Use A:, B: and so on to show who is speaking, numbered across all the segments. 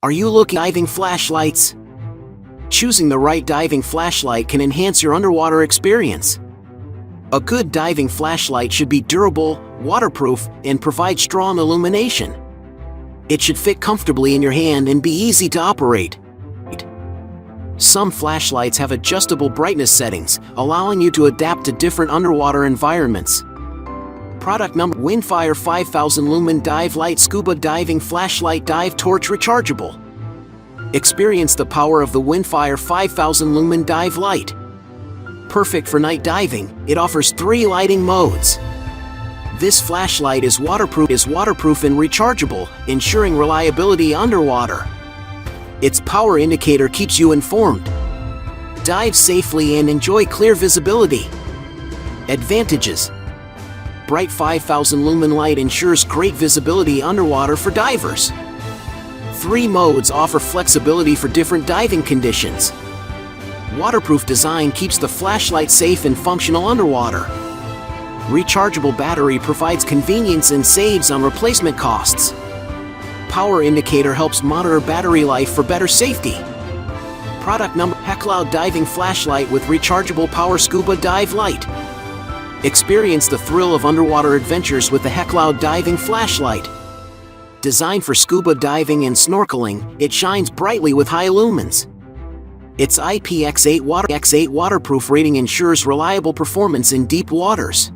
A: Are you looking at diving flashlights? Choosing the right diving flashlight can enhance your underwater experience. A good diving flashlight should be durable, waterproof, and provide strong illumination. It should fit comfortably in your hand and be easy to operate. Some flashlights have adjustable brightness settings, allowing you to adapt to different underwater environments. Product number: Windfire 5000 Lumen Dive Light Scuba Diving Flashlight Dive Torch Rechargeable. Experience the power of the Windfire 5000 Lumen Dive Light. Perfect for night diving, it offers 3 lighting modes. This flashlight is waterproof and rechargeable, ensuring reliability underwater. Its power indicator keeps you informed. Dive safely and enjoy clear visibility. Advantages: bright 5000 lumen light ensures great visibility underwater for divers. 3 modes offer flexibility for different diving conditions. Waterproof design keeps the flashlight safe and functional underwater. Rechargeable battery provides convenience and saves on replacement costs. Power indicator helps monitor battery life for better safety. Product number: Heckloud Diving Flashlight with Rechargeable Power Scuba Dive Light. Experience the thrill of underwater adventures with the Heckloud Diving Flashlight. Designed for scuba diving and snorkeling, it shines brightly with high lumens. Its IPX8 waterproof rating ensures reliable performance in deep waters.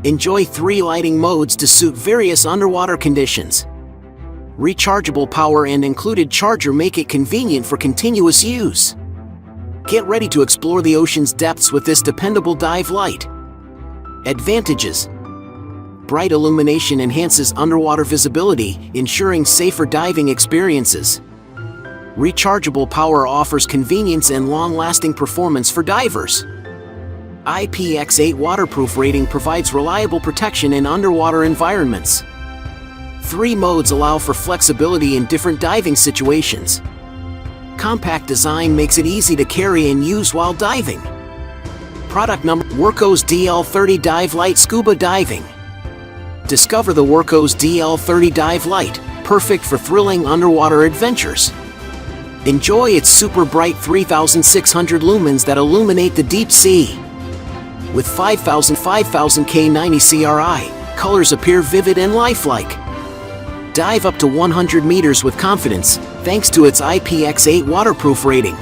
A: Enjoy 3 lighting modes to suit various underwater conditions. Rechargeable power and included charger make it convenient for continuous use. Get ready to explore the ocean's depths with this dependable dive light. Advantages: bright illumination enhances underwater visibility, ensuring safer diving experiences. Rechargeable power offers convenience and long-lasting performance for divers. IPX8 waterproof rating provides reliable protection in underwater environments. 3 modes allow for flexibility in different diving situations. Compact design makes it easy to carry and use while diving. Product number: Workos DL30 Dive Light Scuba Diving. Discover the Workos DL30 Dive Light, perfect for thrilling underwater adventures. Enjoy its super bright 3600 lumens that illuminate the deep sea. With 5000 K90 CRI, colors appear vivid and lifelike. Dive up to 100 meters with confidence, thanks to its IPX8 waterproof rating.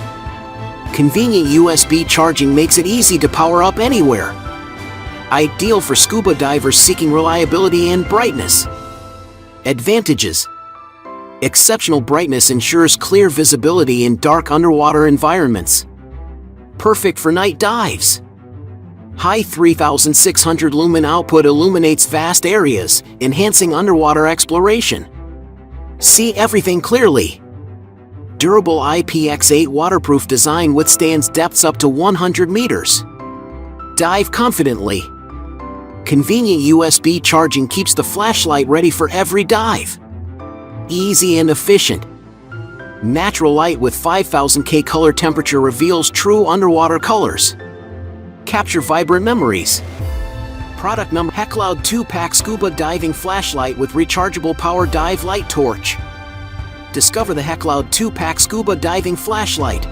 A: Convenient USB charging makes it easy to power up anywhere. Ideal for scuba divers seeking reliability and brightness. Advantages: exceptional brightness ensures clear visibility in dark underwater environments. Perfect for night dives. High 3600 lumen output illuminates vast areas, enhancing underwater exploration. See everything clearly. Durable IPX8 waterproof design withstands depths up to 100 meters. Dive confidently. Convenient USB charging keeps the flashlight ready for every dive. Easy and efficient. Natural light with 5000 K color temperature reveals true underwater colors. Capture vibrant memories. Product number: Heckloud 2-Pack Scuba Diving Flashlight with Rechargeable Power Dive Light Torch. Discover the Heckloud 2-Pack Scuba Diving Flashlight.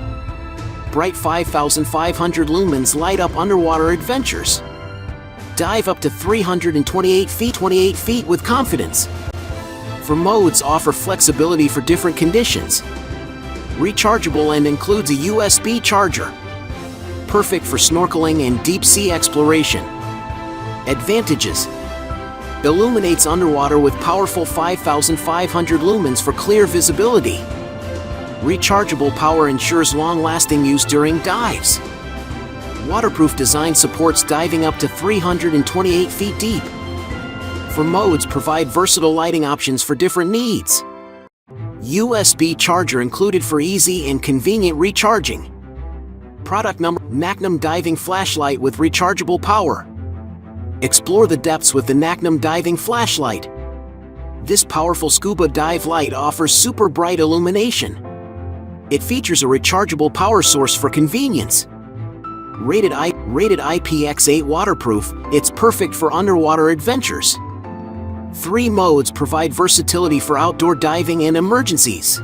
A: Bright 5500 lumens light up underwater adventures. Dive up to 328 feet with confidence. For modes offer flexibility for different conditions. Rechargeable and includes a USB charger. Perfect for snorkeling and deep sea exploration. Advantages: illuminates underwater with powerful 5500 lumens for clear visibility. Rechargeable power ensures long-lasting use during dives. Waterproof design supports diving up to 328 feet deep. For modes provide versatile lighting options for different needs. USB charger included for easy and convenient recharging. Product number: Knacknum Diving Flashlight with Rechargeable Power. Explore the depths with the Knacknum Diving Flashlight. This powerful scuba dive light offers super bright illumination. It features a rechargeable power source for convenience. Rated IPX8 waterproof, it's perfect for underwater adventures. 3 modes provide versatility for outdoor diving and emergencies.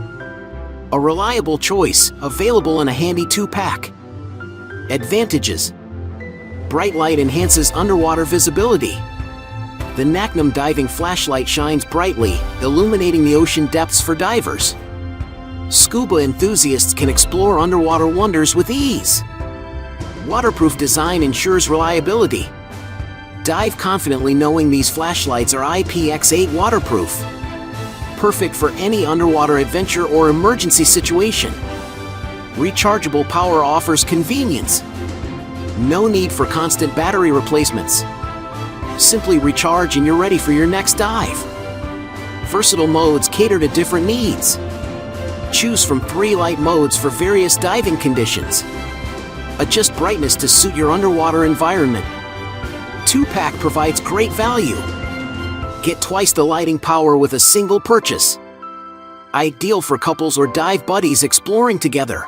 A: A reliable choice, available in a handy 2-pack. Advantages: bright light enhances underwater visibility. The Knacknum diving flashlight shines brightly, illuminating the ocean depths for divers. Scuba enthusiasts can explore underwater wonders with ease. Waterproof design ensures reliability. Dive confidently knowing these flashlights are IPX8 waterproof. Perfect for any underwater adventure or emergency situation. Rechargeable power offers convenience. No need for constant battery replacements. Simply recharge and you're ready for your next dive. Versatile modes cater to different needs. Choose from 3 light modes for various diving conditions. Adjust brightness to suit your underwater environment. 2-pack provides great value. Get twice the lighting power with a single purchase. Ideal for couples or dive buddies exploring together.